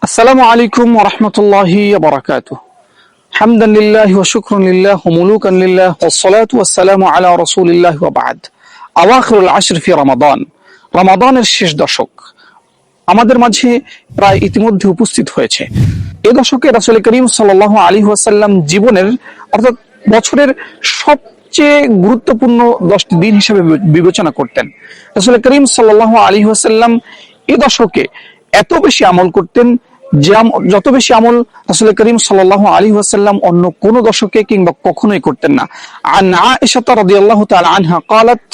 السلام عليكم ورحمة الله وبركاته. حمدا لله وشكرا لله وملوكا لله والصلاة والسلام على رسول الله وبعد. أواخر العشر في رمضان. রমাদানের শেষ দশক আমাদের মাঝে প্রায় ইতিমধ্যে উপস্থিত হয়েছে। এই দশকে রাসূল করিম সাল্লাল্লাহু আলাইহি ওয়াসাল্লাম জীবনের অর্থাৎ বছরের সবচেয়ে গুরুত্বপূর্ণ 10টি দিন হিসেবে বিবেচনা করতেন। রাসূল করিম সাল্লাল্লাহু আলাইহি ওয়াসাল্লাম এই দশকে এত বেশি আমল করতেন যে যত বেশি আমল রাসূল করিম সাল্লাল্লাহু আলাইহি ওয়াসাল্লাম অন্য কোন দশকে কিংবা কখনোই করতেন না। আন আয়েশা রাদিয়াল্লাহু তাআলা আনহা قالت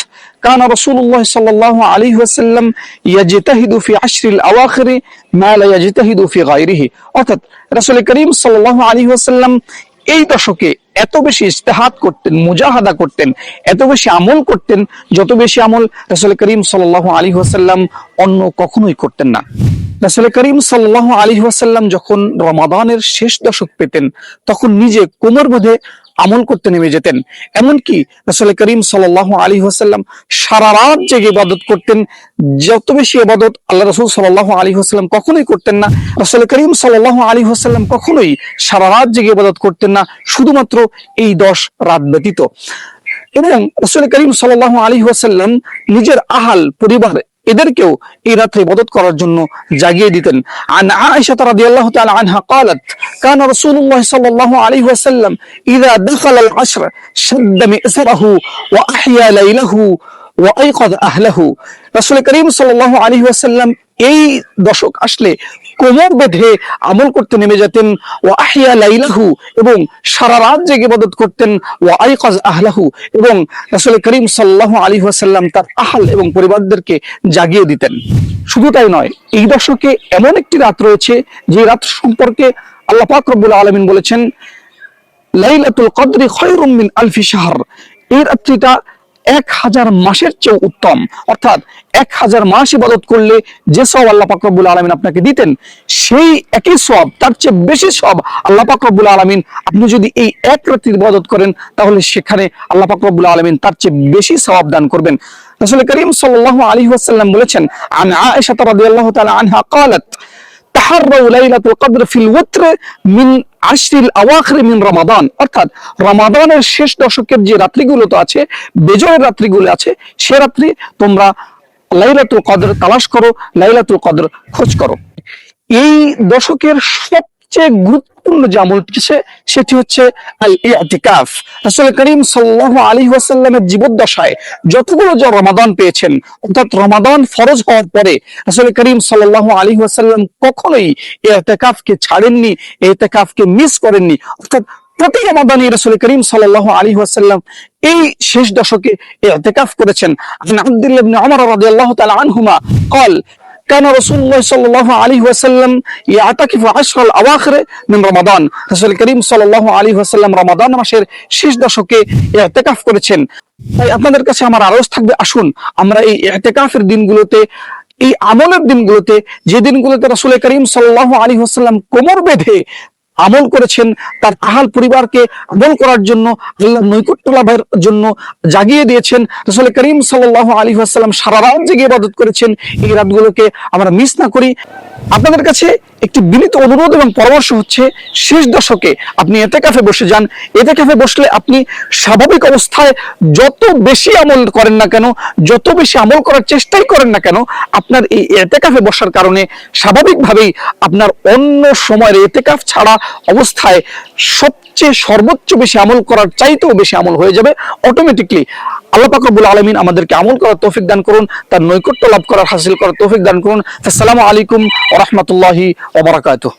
كان رسول الله صلى الله عليه وسلم يجتهد في عشر الأواخر ما لا يجتهد في غيره। অর্থাৎ রাসূল করিম সাল্লাল্লাহু আলাইহি ওয়াসাল্লাম এই দশকে এত বেশি ইজতিহাদ করতেন, মুজাহাদা করতেন, এত বেশি আমল করতেন যত বেশি আমল রাসূল করিম সাল্লাল্লাহু আলাইহি ওয়াসাল্লাম অন্য কখনোই করতেন না। রাসূল করিম সাল্লাল্লাহু আলাইহি ওয়াসাল্লাম যখন রমাদানের শেষ দশক পেতেন তখন নিজে কোমর বেঁধে আমল করতে নেমে যেতেন। এমনকি রাসূল করিম সাল্লাল্লাহু আলাইহি ওয়াসাল্লাম সারা রাত জেগে ইবাদত করতেন, যত বেশি ইবাদত আল্লাহ রাসূল সাল্লাল্লাহু আলাইহি ওয়াসাল্লাম কখনোই করতেন না। রাসূল করিম সাল্লাল্লাহু আলাইহি ওয়াসাল্লাম কখনোই সারা রাত জেগে ইবাদত করতেন না, শুধুমাত্র এই 10 রাত ব্যতীত। এবং রাসূল করিম সাল্লাল্লাহু আলাইহি ওয়াসাল্লাম নিজের আহাল পরিবার এদেরকেও এই রাতে ইবাদত করার জন্য জাগিয়ে দিতেন। আন আয়েশা রাদিয়াল্লাহু তাআলা আনহা قالت كان رسول الله صلى الله عليه وسلم اذا دخل العشر شد مئزره واحيا ليله وايقظ اهله। রাসূল করিম সাল্লাল্লাহু আলাইহি ওয়াসাল্লাম এই দশক আসলে কোমর বেঁধে আমল করতে নেমে যেতেন, ওয়া আহিয়া লাইলাহু এবং সারা রাত জেগে ইবাদত করতেন, ওয়া আইকাজ আহলাহু এবং রাসূল করিম সাল্লাল্লাহু আলাইহি ওয়াসাল্লাম তার আহল এবং পরিবারদেরকে জাগিয়ে দিতেন। শুধু তাই নয়, এই দশকে এমন একটি রাত রয়েছে যে রাত সম্পর্কে আল্লাহ পাক রব্বুল আলামিন বলেছেন লাইলাতুল কদরি খায়রুম মিন আলফি শাহর। এই রাত্রিটা 1000 মাসের চেয়ে উত্তম। অর্থাৎ 1000 মাস ইবাদত করলে যে সওয়াব আল্লাহ পাক রব্বুল আলামিন আপনাকে দিতেন সেই একই সওয়াব, তার চেয়ে বেশি সওয়াব আল্লাহ পাক রব্বুল আলামিন আপনি যদি এই এক রাত্রি ইবাদত করেন তাহলে সেখানে আল্লাহ পাক রব্বুল আলামিন তার চেয়ে বেশি সওয়াব দান করবেন। রাসূল করিম সাল্লাল্লাহু আলাইহি ওয়াসাল্লাম বলেছেন আন আয়েশা রাদিয়াল্লাহু তাআলা আনহা قالت تحروا ليلة القدر في الوتر من আশরিল আওয়াখির মিন রমাদান। অর্থাৎ রমাদানের শেষ দশকের যে রাত্রিগুলো তো আছে, বেজরের রাত্রিগুলো আছে, সে রাত্রি তোমরা লাইলাতুল কদর তালাশ করো, লাইলাতুল কদর খোঁজ করো। এই দশকের সবচেয়ে গুরুত্বপূর্ণ যে আমলটি সেটি হচ্ছে আল ইতিকাফ। রাসূল করিম সাল্লাল্লাহু আলাইহি ওয়াসাল্লামের জীবদ্দশায় যতগুলো যে রমাদান পেয়েছেন, অর্থাৎ রমাদান ফরজ হওয়ার পরে রাসূল করিম সাল্লাল্লাহু আলাইহি ওয়াসাল্লাম কখনোই ইতিকাফকে ছাড়েননি, ইতিকাফকে মিস করেননি। অর্থাৎ প্রতি রমাদানে রাসূল করিম সাল্লাল্লাহু আলাইহি ওয়াসাল্লাম এই শেষ দশকে ইতিকাফ করেছেন। আন আব্দুল্লাহ ইবনে উমর রাদিয়াল্লাহু তাআলা আনহুমা قال كان رسول الله صلى الله عليه وسلم يعتكف 10 الأواخر من رمضان। রাসূল করিম সাল্লাল্লাহু আলাইহি ওয়াসাল্লাম রমাদান মাসের শেষ দশকে ইতিকাফ করেছেন। তাই আপনাদের কাছে আমার আরজ থাকবে, আসুন আমরা এই ইতিকাফের দিনগুলোতে, এই আমলের দিনগুলোতে, যে দিনগুলোতে রাসূল করিম সাল্লাল্লাহু আলাইহি ওয়াসাল্লাম কোমর বেঁধে আমল করেছেন, তার আহাল পরিবারকে আমল করার জন্য, আল্লাহর নৈকট্য লাভের জন্য জাগিয়ে দিয়েছেন। রাসূল করিম সাল্লাল্লাহু আলাইহি ওয়াসাল্লাম সারা রাত জেগে ইবাদত করেছেন। এই রাতগুলোকে আমরা মিস না করি। আপনাদের কাছে একটি বিনীত অনুরোধ এবং পরামর্শ হচ্ছে, শেষ দশকে আপনি ইতিকাফে বসে যান। ইতিকাফে বসলে আপনি স্বাভাবিক অবস্থায় যত বেশি আমল করেন না কেন, যত বেশি আমল করার চেষ্টাই করেন না কেন, আপনার এই ইতিকাফে বসার কারণে স্বাভাবিকভাবেই আপনার অন্য সময়ের ইতিকাফ ছাড়া অবস্থায় সর্বোচ্চ বেশি আমল করার চাইতেও বেশি আমল হয়ে যাবে অটোমেটিকলি। আল্লাহ পাক রব্বুল আলামিন আমাদেরকে আমল করার তৌফিক দান করুন, তার নৈকট্য লাভ করার হাসিল করার তৌফিক দান করুন। আসসালামু আলাইকুম ওয়া রাহমাতুল্লাহি ওয়া বারাকাতুহু।